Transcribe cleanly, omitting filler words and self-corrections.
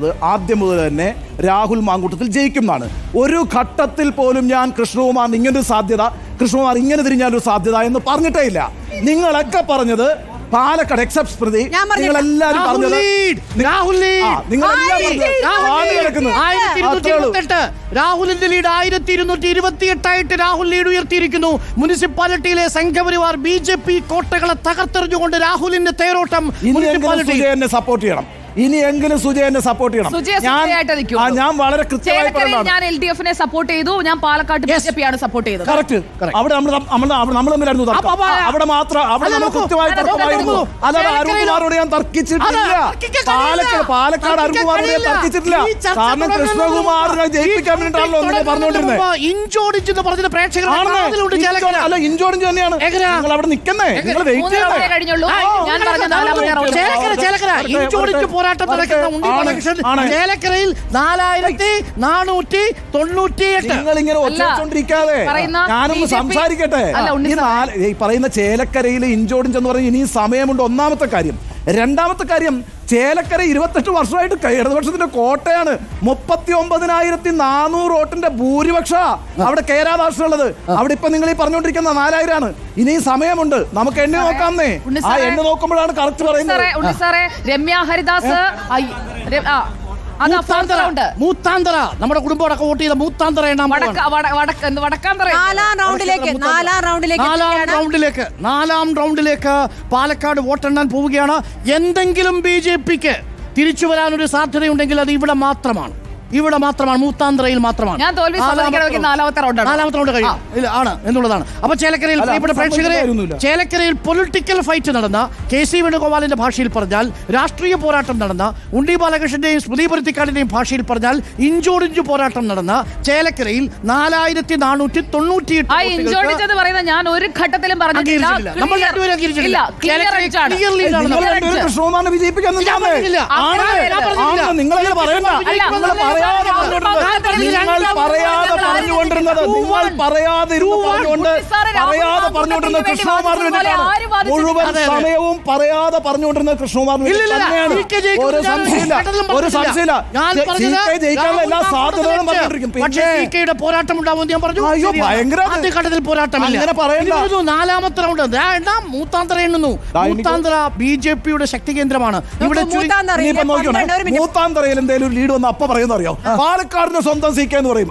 ആദ്യം മുതൽ തന്നെ രാഹുൽ മാങ്കൂട്ടത്തിൽ ജയിക്കുന്നതാണ്. ഒരു ഘട്ടത്തിൽ പോലും ഞാൻ കൃഷ്ണകുമാർ ഇങ്ങനൊരു സാധ്യത, കൃഷ്ണകുമാർ ഇങ്ങനെ തിരിഞ്ഞാലൊരു സാധ്യത എന്ന് പറഞ്ഞിട്ടേ ഇല്ല. നിങ്ങളൊക്കെ പറഞ്ഞത് പാലക്കാട് എക്സെപ്റ്റ് സ്മൃതി, നിങ്ങളെല്ലാരും പറഞ്ഞത് രാഹുലിന്റെ ലീഡ് 1228 രാഹുൽ ലീഡ് ഉയർത്തിയിരിക്കുന്നു. മുനിസിപ്പാലിറ്റിയിലെ സംഘപരിവാർ BJP കോട്ടകളെ തകർത്തെറിഞ്ഞുകൊണ്ട് രാഹുലിന്റെ തേരോട്ടം. മുനിസിപ്പാലിറ്റി സപ്പോർട്ട് ചെയ്യണം. ഇനിയെങ്കിലും സുജയനെ സപ്പോർട്ട് ചെയ്യണം. ഞാൻ വളരെ കൃത്യമായി ഞാൻ LDF-നെ സപ്പോർട്ട് ചെയ്തു. ഞാൻ പാലക്കാട് BJP ആണ് സപ്പോർട്ട് ചെയ്തത്. അവിടെ നമ്മൾ തമ്മിലായിരുന്നു തർക്കം. അവിടെ മാത്രം അവിടെ നമ്മൾ കൃത്യമായി തർക്കമായിരുന്നു. അല്ലാതെ അരുൺകുമാറോട് ഞാൻ തർക്കിച്ചിട്ടില്ല. പാലക്കാട് അരുൺകുമാറോട് ഞാൻ തർക്കിച്ചിട്ടില്ല. കാരണം കൃഷ്ണകുമാറിനെ ജയിപ്പിക്കാൻ വേണ്ടിയിട്ടാണല്ലോ നിങ്ങൾ പറഞ്ഞുകൊണ്ടിരുന്നത്. ഇഞ്ചോടിഞ്ചെന്ന് പറഞ്ഞ പ്രേക്ഷകർ അല്ല, ഇഞ്ചോടിഞ്ച് തന്നെയാണ്. നിങ്ങൾ അവിടെ നിൽക്കുന്നേ, നിങ്ങൾ വെയിറ്റ് ചെയ്യണേ. ചേലക്കരയിൽ 4498. നിങ്ങളിങ്ങനെ ഒച്ചോണ്ടിരിക്കാതെ ഞാനൊന്ന് സംസാരിക്കട്ടെ. ഈ പറയുന്ന ചേലക്കരയിൽ ഇഞ്ചോടിഞ്ചെന്ന് പറഞ്ഞ് ഇനി സമയമുണ്ട്. ഒന്നാമത്തെ കാര്യം. രണ്ടാമത്തെ കാര്യം, ചേലക്കര 28 വർഷമായിട്ട് ഇടതുപക്ഷത്തിന്റെ കോട്ടയാണ്. 39,400 വോട്ടിന്റെ ഭൂരിപക്ഷ അവിടെ കേരാദാസുള്ളത്. അവിടെ ഇപ്പൊ നിങ്ങൾ ഈ പറഞ്ഞുകൊണ്ടിരിക്കുന്ന 4000 ആണ്. ഇനി സമയമുണ്ട്, നമുക്ക് എണ്ണി നോക്കാന്നേ. ആ എണ്ണി നോക്കുമ്പോഴാണ് കറക്റ്റ് പറയുന്നത്. രമ്യ ഹരിദാസ് മൂത്താന്തറ, നമ്മുടെ കുടുംബം അടക്കം വോട്ട് ചെയ്ത മൂത്താന്തറ നാലാം റൗണ്ടിലേക്ക് പാലക്കാട് വോട്ടെണ്ണാൻ പോവുകയാണ്. എന്തെങ്കിലും BJPക്ക് തിരിച്ചു വരാനൊരു സാധ്യതയുണ്ടെങ്കിൽ അത് ഇവിടെ മാത്രമാണ്, മൂത്താന്തറയിൽ മാത്രമാണ്. നാലാമത്തെ റൗണ്ട് ആണ് എന്നുള്ളതാണ്. അപ്പൊ ചേലക്കരയിൽ പ്രിയപ്പെട്ട പ്രേക്ഷകരെ, ചേലക്കരയിൽ പൊളിറ്റിക്കൽ ഫൈറ്റ് നടന്ന, KC വേണുഗോപാലിന്റെ ഭാഷയിൽ പറഞ്ഞാൽ രാഷ്ട്രീയ പോരാട്ടം നടന്ന, ഉണ്ണി ബാലകൃഷ്ണന്റെയും സ്മൃതി പരുത്തിക്കാടിന്റെയും ഭാഷയിൽ പറഞ്ഞാൽ ഇഞ്ചോടിഞ്ചു പോരാട്ടം നടന്ന ചേലക്കരയിൽ 4498 ഞാൻ ഒരു ഘട്ടത്തിലും മുഴുവൻ സമയവും പറയാതെ പറഞ്ഞുകൊണ്ടിരുന്നത് കൃഷ്ണകുമാറിന് ഒരു സംശയമില്ല. എല്ലാ സാധ്യതകളും പോരാട്ടം ഉണ്ടാവുമെന്ന് ഞാൻ പറഞ്ഞു. ഘട്ടത്തിൽ പോരാട്ടമില്ല. നാലാമത്തെ റൗണ്ട് മൂത്താന്തറ എണ്ണുന്നു. മൂത്താന്തറ BJPയുടെ ശക്തി കേന്ദ്രമാണ്. ഇവിടെ മൂത്താന്തറയിൽ എന്തെങ്കിലും ലീഡ് വന്ന് അപ്പൊ പറയുന്ന അറിയാം, പാലക്കാടിന് സ്വന്തം CK എന്ന് പറയും.